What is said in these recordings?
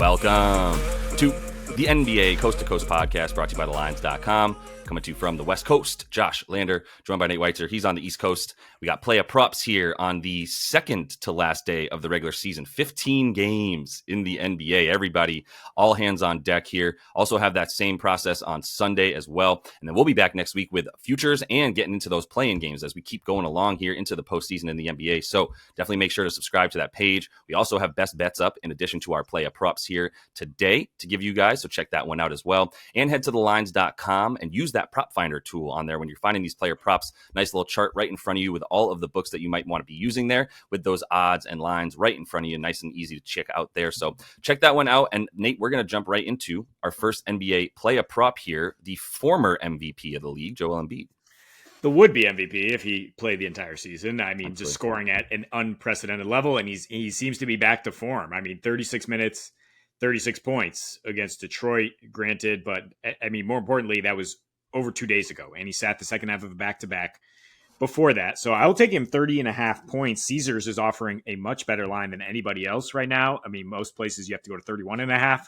Welcome to the NBA Coast to Coast podcast brought to you by thelines.com. Coming to you from the West Coast, Josh Lander, joined by Nate Weitzer. He's on the East Coast. We got play of props here on the second to last day of the regular season. 15 games in the NBA. Everybody, all hands on deck here. Also have that same process on Sunday as well. And then we'll be back next week with futures and getting into those play-in games as we keep going along here into the postseason in the NBA. So definitely make sure to subscribe to that page. We also have best bets up in addition to our play of props here today to give you guys. So check that one out as well. And head to thelines.com and use that prop finder tool on there when you're finding these player props. Nice little chart right in front of you with all of the books that you might want to be using there with those odds and lines right in front of you. Nice and easy to check out there. So check that one out. And Nate, we're going to jump right into our first NBA play a prop here. The former MVP of the league, Joel Embiid. The would-be MVP if he played the entire season. I mean, just scoring at an unprecedented level, and he seems to be back to form. I mean, 36 minutes, 36 points against Detroit, granted, but I mean, more importantly, that was over 2 days ago, and he sat the second half of a back-to-back before that. So I'll take him 30.5 points. Caesars is offering a much better line than anybody else right now. I mean, most places you have to go to 31.5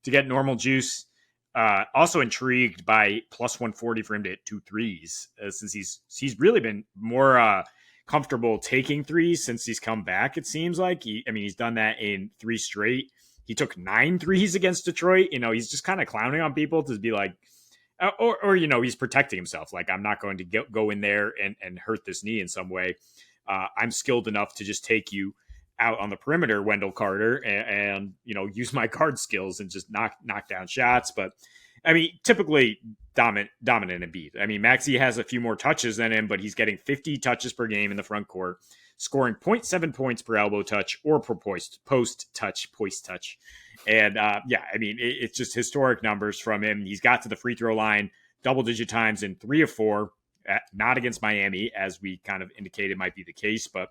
to get normal juice. Also intrigued by plus 140 for him to hit 2 threes, since he's really been more comfortable taking threes since he's come back. It seems like he's done that in 3 straight. He took 9 threes against Detroit. He's just kind of clowning on people to be like, or he's protecting himself. Like, I'm not going to go in there and hurt this knee in some way. I'm skilled enough to just take you out on the perimeter, Wendell Carter, and use my guard skills and just knock down shots. But I mean, typically dominant Embiid. I mean, Maxey has a few more touches than him, but he's getting 50 touches per game in the front court, scoring 0.7 points per elbow touch or per post touch. And it's just historic numbers from him. He's got to the free throw line double-digit times in 3 of 4, not against Miami, as we kind of indicated might be the case, but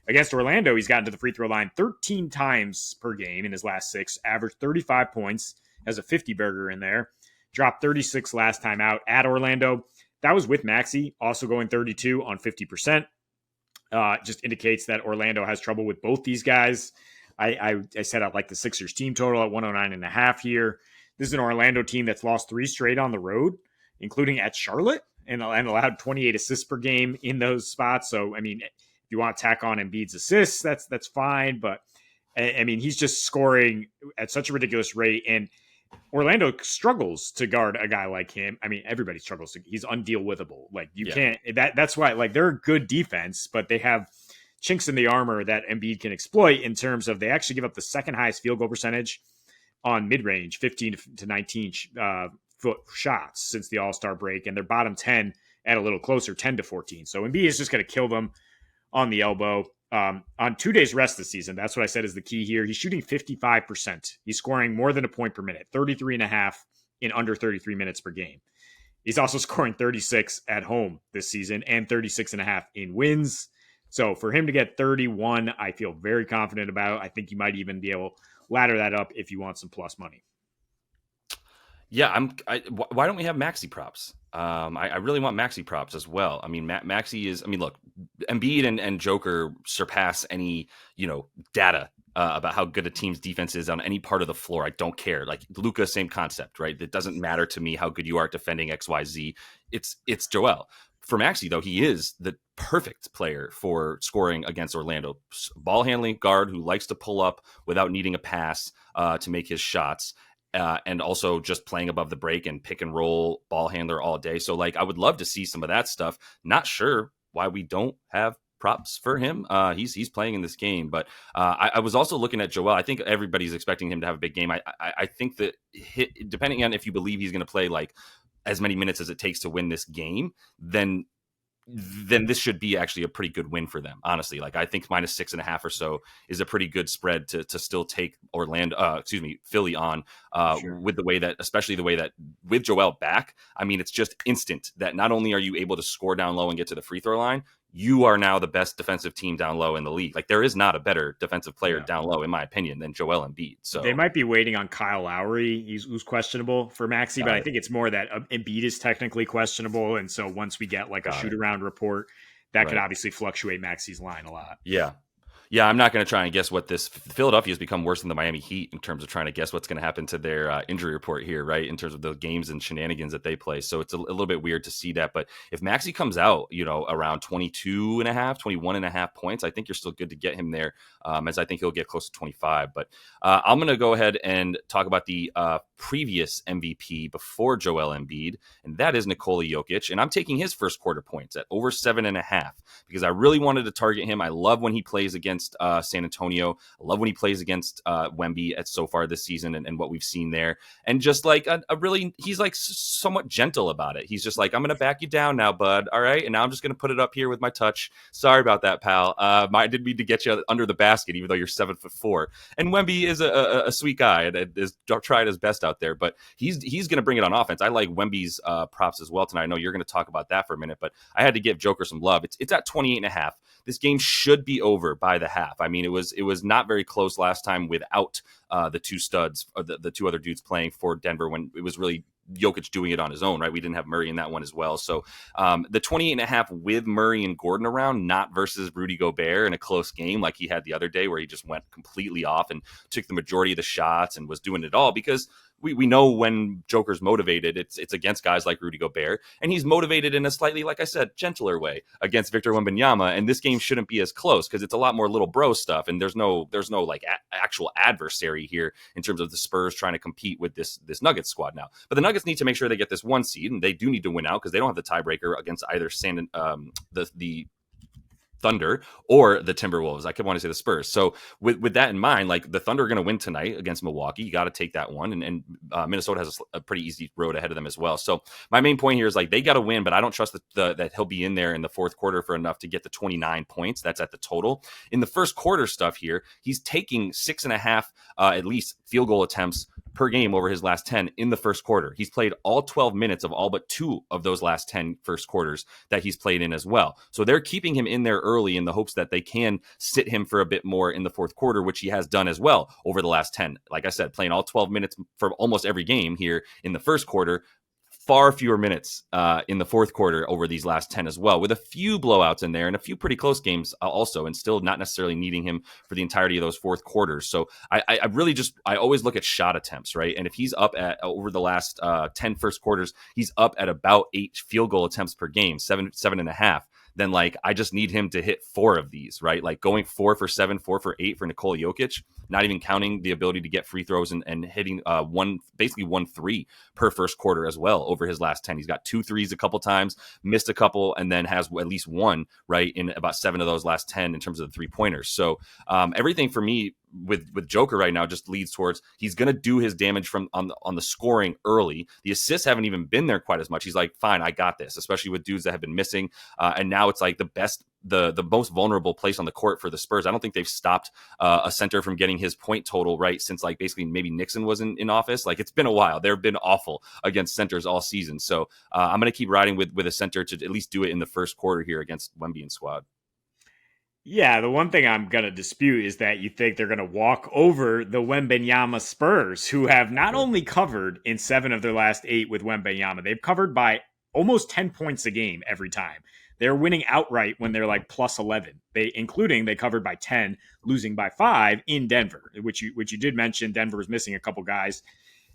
against Orlando, he's gotten to the free throw line 13 times per game in his last 6, averaged 35 points, has a 50-burger in there, dropped 36 last time out at Orlando. That was with Maxey, also going 32 on 50%. Just indicates that Orlando has trouble with both these guys. I set out like the Sixers team total at 109.5 here. This is an Orlando team that's lost 3 straight on the road, including at Charlotte, and allowed 28 assists per game in those spots. So, I mean, if you want to tack on Embiid's assists, that's fine. But, I mean, he's just scoring at such a ridiculous rate. And Orlando struggles to guard a guy like him. I mean, everybody struggles. He's undeal-withable. Like, you can't – that's why, like, they're a good defense, but they have – chinks in the armor that Embiid can exploit in terms of they actually give up the second highest field goal percentage on mid-range, 15 to 19 foot shots since the All-Star break, and their bottom 10 at a little closer, 10 to 14. So Embiid is just going to kill them on the elbow. On 2 days rest this season, that's what I said is the key here. He's shooting 55%. He's scoring more than a point per minute, 33.5 in under 33 minutes per game. He's also scoring 36 at home this season and 36.5 in wins. So for him to get 31, I feel very confident about. I think you might even be able to ladder that up if you want some plus money. Yeah, why don't we have Maxey props? I really want Maxey props as well. I mean, Maxey is. I mean, look, Embiid and Joker surpass any data about how good a team's defense is on any part of the floor. I don't care. Like Luka, same concept, right? It doesn't matter to me how good you are at defending XYZ. It's Joel. For Maxey, though, he is the perfect player for scoring against Orlando. Ball handling guard who likes to pull up without needing a pass to make his shots. And also just playing above the break and pick and roll ball handler all day. So like, I would love to see some of that stuff. Not sure why we don't have props for him. He's playing in this game, but I was also looking at Joel. I think everybody's expecting him to have a big game. I think that depending on if you believe he's going to play like as many minutes as it takes to win this game, then this should be actually a pretty good win for them. Honestly, like I think -6.5 or so is a pretty good spread to still take Philly on Sure. with the way that, especially the way that with Joel back, I mean, it's just instant that not only are you able to score down low and get to the free throw line, you are now the best defensive team down low in the league. Like there is not a better defensive player down low, in my opinion, than Joel Embiid. So they might be waiting on Kyle Lowry, who's questionable for Maxey, but I think it's more that Embiid is technically questionable, and so once we get like a shoot around report, that could obviously fluctuate Maxey's line a lot. Yeah. Yeah, I'm not going to try and guess what this Philadelphia has become worse than the Miami Heat in terms of trying to guess what's going to happen to their injury report here, right? In terms of the games and shenanigans that they play. So it's a little bit weird to see that. But if Maxey comes out, around 22 and a half, 21 and a half points, I think you're still good to get him there, as I think he'll get close to 25. But I'm going to go ahead and talk about the previous MVP before Joel Embiid, and that is Nikola Jokic. And I'm taking his first quarter points at over 7.5 because I really wanted to target him. I love when he plays against San Antonio. I love when he plays against Wemby so far this season and what we've seen there. And just like he's like somewhat gentle about it. He's just like, I'm going to back you down now, bud. All right. And now I'm just going to put it up here with my touch. Sorry about that, pal. I didn't mean to get you under the basket, even though you're 7'4". And Wemby is a sweet guy and is trying his best out there, but he's going to bring it on offense. I like Wemby's props as well tonight. I know you're going to talk about that for a minute, but I had to give Joker some love. It's at 28.5. This game should be over by the half. I mean, it was not very close last time without the two studs, or the two other dudes playing for Denver, when it was really Jokic doing it on his own, right? We didn't have Murray in that one as well. So the 28.5 with Murray and Gordon around, not versus Rudy Gobert in a close game like he had the other day where he just went completely off and took the majority of the shots and was doing it all, because we know when Joker's motivated, it's against guys like Rudy Gobert, and he's motivated in a slightly, like I said, gentler way against Victor Wembanyama. And this game shouldn't be as close because it's a lot more little bro stuff, and there's no like actual adversary here in terms of the Spurs trying to compete with this Nuggets squad now. But the Nuggets need to make sure they get this one seed, and they do need to win out because they don't have the tiebreaker against either the Thunder or the Timberwolves. I could want to say the Spurs. So with that in mind, like the Thunder are going to win tonight against Milwaukee. You got to take that one. And Minnesota has a pretty easy road ahead of them as well. So my main point here is like they got to win, but I don't trust that he'll be in there in the fourth quarter for enough to get the 29 points. That's at the total. In the first quarter stuff here, he's taking 6.5 at least field goal attempts per game over his last 10 in the first quarter. He's played all 12 minutes of all but 2 of those last 10 first quarters that he's played in as well. So they're keeping him in there early in the hopes that they can sit him for a bit more in the fourth quarter, which he has done as well over the last 10. Like I said, playing all 12 minutes for almost every game here in the first quarter. Far fewer minutes in the fourth quarter over these last 10 as well, with a few blowouts in there and a few pretty close games also, and still not necessarily needing him for the entirety of those fourth quarters. So I really I always look at shot attempts, right? And if he's up at over the last 10 first quarters, he's up at about 8 field goal attempts per game, 7.5. Then like I just need him to hit 4 of these, right? Like going 4 for 7, 4 for 8 for Nikola Jokic, not even counting the ability to get free throws and hitting basically 1 3 per first quarter as well over his last 10. He's got 2 threes a couple times, missed a couple, and then has at least 1 right in about 7 of those last 10 in terms of the 3-pointers. So everything for me with Joker right now just leads towards he's going to do his damage from on the scoring early. The assists haven't even been there quite as much. He's like, fine, I got this, especially with dudes that have been missing. And now it's like the most vulnerable place on the court for the Spurs. I don't think they've stopped a center from getting his point total right since like basically maybe Nixon was in office. Like it's been a while. They've been awful against centers all season. So I'm going to keep riding with a center to at least do it in the first quarter here against Wemby and squad. Yeah, the one thing I'm going to dispute is that you think they're going to walk over the Wembanyama Spurs, who have not only covered in 7 of their last 8 with Wembanyama, they've covered by almost 10 points a game every time. They're winning outright when they're like plus 11. They covered by 10, losing by 5 in Denver, which you did mention. Denver is missing a couple guys.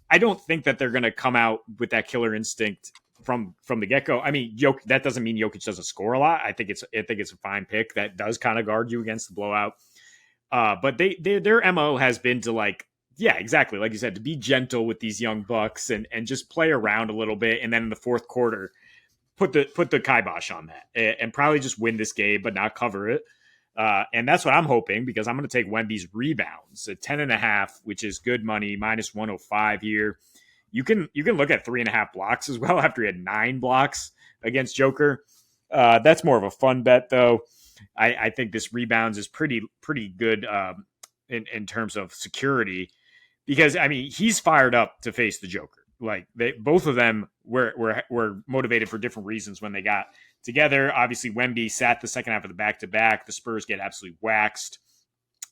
I don't think that they're going to come out with that killer instinct from the get-go. I mean, that doesn't mean Jokic doesn't score a lot. I think it's a fine pick that does kind of guard you against the blowout. But their MO has been to like, yeah, exactly. Like you said, to be gentle with these young bucks and just play around a little bit. And then in the fourth quarter, put the kibosh on that and probably just win this game, but not cover it. And that's what I'm hoping, because I'm going to take Wemby's rebounds at 10.5, which is good money, minus 105 here. You can look at 3.5 blocks as well after he had 9 blocks against Joker. That's more of a fun bet, though. I think this rebounds is pretty good in terms of security, because I mean he's fired up to face the Joker. Like both of them were motivated for different reasons when they got together. Obviously, Wemby sat the second half of the back-to-back. The Spurs get absolutely waxed.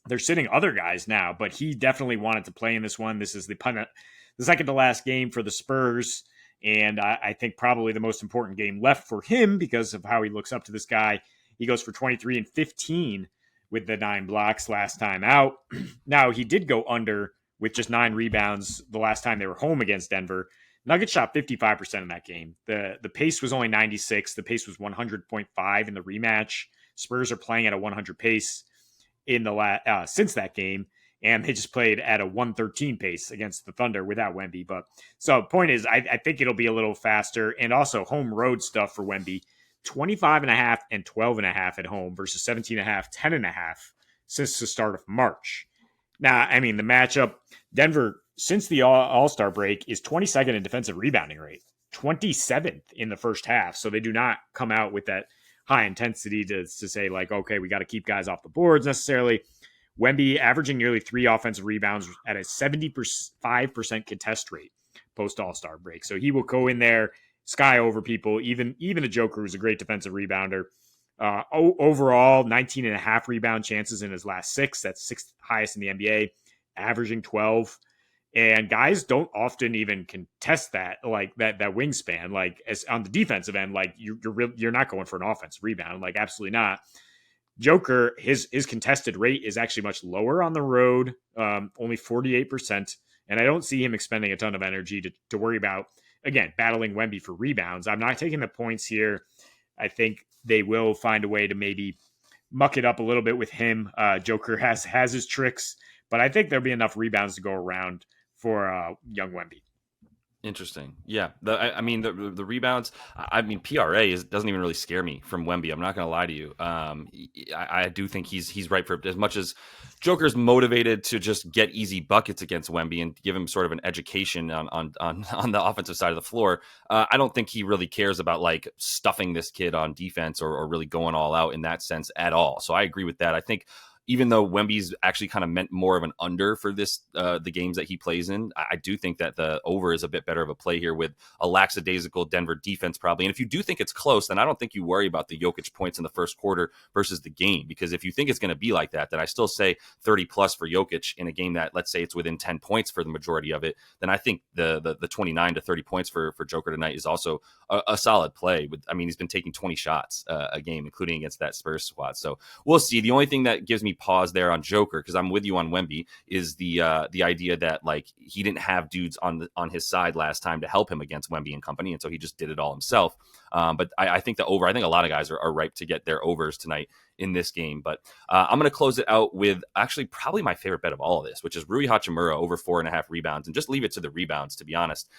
They're sitting other guys now, but he definitely wanted to play in this one. This is the second to last game for the Spurs, and I think probably the most important game left for him because of how he looks up to this guy. He goes for 23 and 15 with the 9 blocks last time out. Now, he did go under with just 9 rebounds the last time they were home against Denver. Nuggets shot 55% in that game. The pace was only 96. The pace was 100.5 in the rematch. Spurs are playing at a 100 pace in the since that game, and they just played at a 113 pace against the Thunder without Wemby. But so point is, I think it'll be a little faster, and also home road stuff for Wemby. 25.5 and 12.5 at home versus 17.5, 10.5 since the start of March. Now, I mean, the matchup, Denver, since the All-Star break, is 22nd in defensive rebounding rate, 27th in the first half. So they do not come out with that high intensity to say, like, okay, we got to keep guys off the boards necessarily. Wemby averaging nearly 3 offensive rebounds at a 75% contest rate post All-Star break. So he will go in there, sky over people, even a Joker who's a great defensive rebounder. Overall, 19.5 rebound chances in his last 6. That's 6th highest in the NBA, averaging 12. And guys don't often even contest that, like that wingspan. Like as on the defensive end, like you're not going for an offensive rebound, like absolutely not. Joker, his contested rate is actually much lower on the road, only 48%. And I don't see him expending a ton of energy to worry about, again, battling Wemby for rebounds. I'm not taking the points here. I think they will find a way to maybe muck it up a little bit with him. Joker has his tricks, but I think there'll be enough rebounds to go around for young Wemby. Interesting. Yeah. I mean, the rebounds, I mean, PRA doesn't even really scare me from Wemby. I'm not going to lie to you. I do think he's right for as much as Joker's motivated to just get easy buckets against Wemby and give him sort of an education on the offensive side of the floor. I don't think he really cares about like stuffing this kid on defense or really going all out in that sense at all. So I agree with that. I think even though Wemby's actually kind of meant more of an under for this, the games that he plays in, I do think that the over is a bit better of a play here with a lackadaisical Denver defense probably. And if you do think it's close, then I don't think you worry about the Jokic points in the first quarter versus the game. Because if you think it's going to be like that, then I still say 30 plus for Jokic in a game that, let's say it's within 10 points for the majority of it, then I think the 29 to 30 points for Joker tonight is also a solid play. I mean, he's been taking 20 shots a game, including against that Spurs squad. So we'll see. The only thing that gives me pause there on Joker, because I'm with you on Wemby, is the idea that like he didn't have dudes on his side last time to help him against Wemby and company, and so he just did it all himself. But I think the over. I think a lot of guys are ripe to get their overs tonight in this game. But I'm going to close it out with actually probably my favorite bet of all of this, which is Rui Hachimura over 4.5 rebounds, and just leave it to the rebounds, to be honest.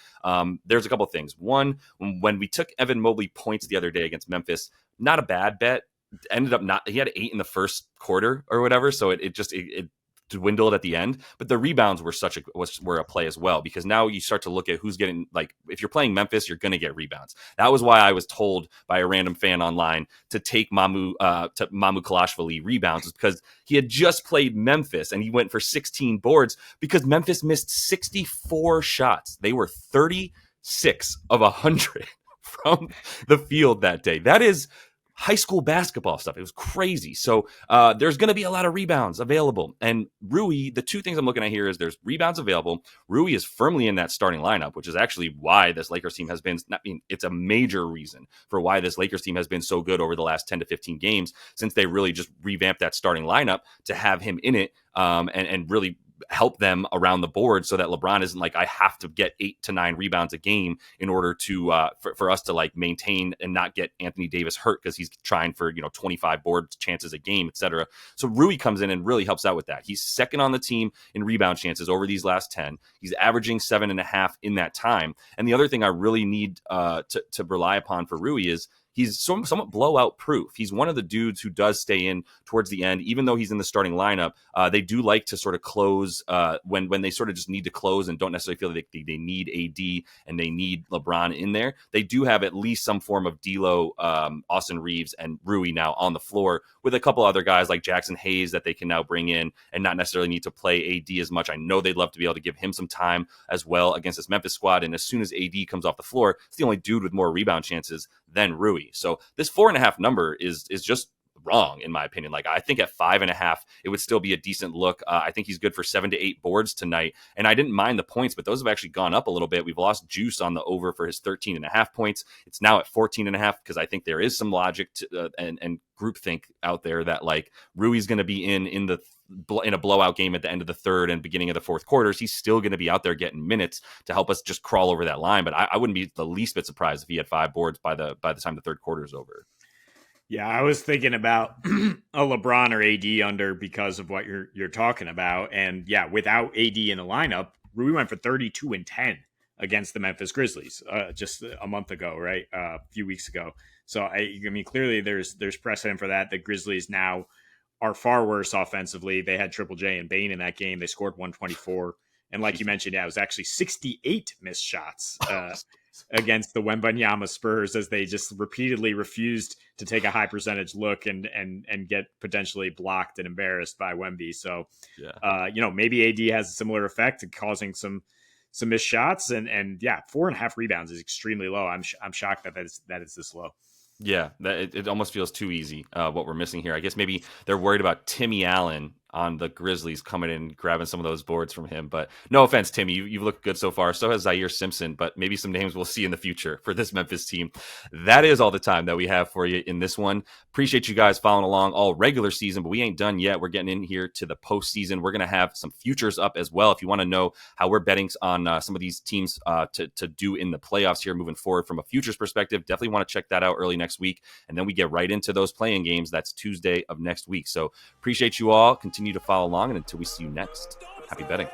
There's a couple of things. One, when we took Evan Mobley points the other day against Memphis, not a bad bet. Ended up not, he had 8 in the first quarter or whatever, so it dwindled at the end. But the rebounds were a play as well, because now you start to look at who's getting, like, if you're playing Memphis, you're going to get rebounds. That was why I was told by a random fan online to take Mamu Kalashvili rebounds, because he had just played Memphis and he went for 16 boards because Memphis missed 64 shots. They were 36 of 100 from the field that day. That is high school basketball stuff. It was crazy. So there's going to be a lot of rebounds available. And Rui, the two things I'm looking at here is there's rebounds available. Rui is firmly in that starting lineup, which is actually why this Lakers team has been, it's a major reason for why this Lakers team has been so good over the last 10 to 15 games, since they really just revamped that starting lineup to have him in it and really help them around the board, so that LeBron isn't like, I have to get 8 to 9 rebounds a game in order to for us to like maintain and not get Anthony Davis hurt, because he's trying for 25 board chances a game, etc. So Rui comes in and really helps out with that. He's second on the team in rebound chances over these last 10. He's averaging 7.5 in that time. And the other thing I really need to rely upon for Rui is he's somewhat blowout proof. He's one of the dudes who does stay in towards the end, even though he's in the starting lineup. They do like to sort of close when they sort of just need to close and don't necessarily feel like they need AD and they need LeBron in there. They do have at least some form of D'Lo, Austin Reeves, and Rui now on the floor, with a couple other guys like Jackson Hayes that they can now bring in and not necessarily need to play AD as much. I know they'd love to be able to give him some time as well against this Memphis squad. And as soon as AD comes off the floor, it's the only dude with more rebound chances than Rui. So this 4.5 number is just wrong, in my opinion. Like, I think at 5.5, it would still be a decent look. I think he's good for 7 to 8 boards tonight. And I didn't mind the points, but those have actually gone up a little bit. We've lost juice on the over for his 13.5 points. It's now at 14.5 because I think there is some logic to, and groupthink out there that like Rui's going to be in a blowout game at the end of the third and beginning of the fourth quarters. He's still going to be out there getting minutes to help us just crawl over that line. But I wouldn't be the least bit surprised if he had 5 boards by the time the third quarter is over. Yeah, I was thinking about a LeBron or AD under because of what you're talking about. And yeah, without AD in the lineup, Rui went for 32 and 10 against the Memphis Grizzlies just a month ago, right? A few weeks ago. So I mean, clearly there's precedent for that. The Grizzlies now are far worse offensively. They had Triple J and Bane in that game. They scored 124. And like you mentioned, yeah, it was actually 68 missed shots against the Wembanyama Spurs as they just repeatedly refused to take a high percentage look and get potentially blocked and embarrassed by Wemby. So, maybe AD has a similar effect, causing some missed shots. And yeah, 4.5 rebounds is extremely low. I'm shocked that it's this low. Yeah, it almost feels too easy what we're missing here. I guess maybe they're worried about Timmy Allen on the Grizzlies coming in and grabbing some of those boards from him. But no offense, Timmy, you've looked good so far. So has Zaire Simpson, but maybe some names we'll see in the future for this Memphis team. That is all the time that we have for you in this one. Appreciate you guys following along all regular season, but we ain't done yet. We're getting in here to the postseason. We're going to have some futures up as well. If you want to know how we're betting on some of these teams to do in the playoffs here moving forward from a futures perspective, definitely want to check that out early next week. And then we get right into those playing games. That's Tuesday of next week. So appreciate you all. Continue to follow along. And until we see you next, happy betting.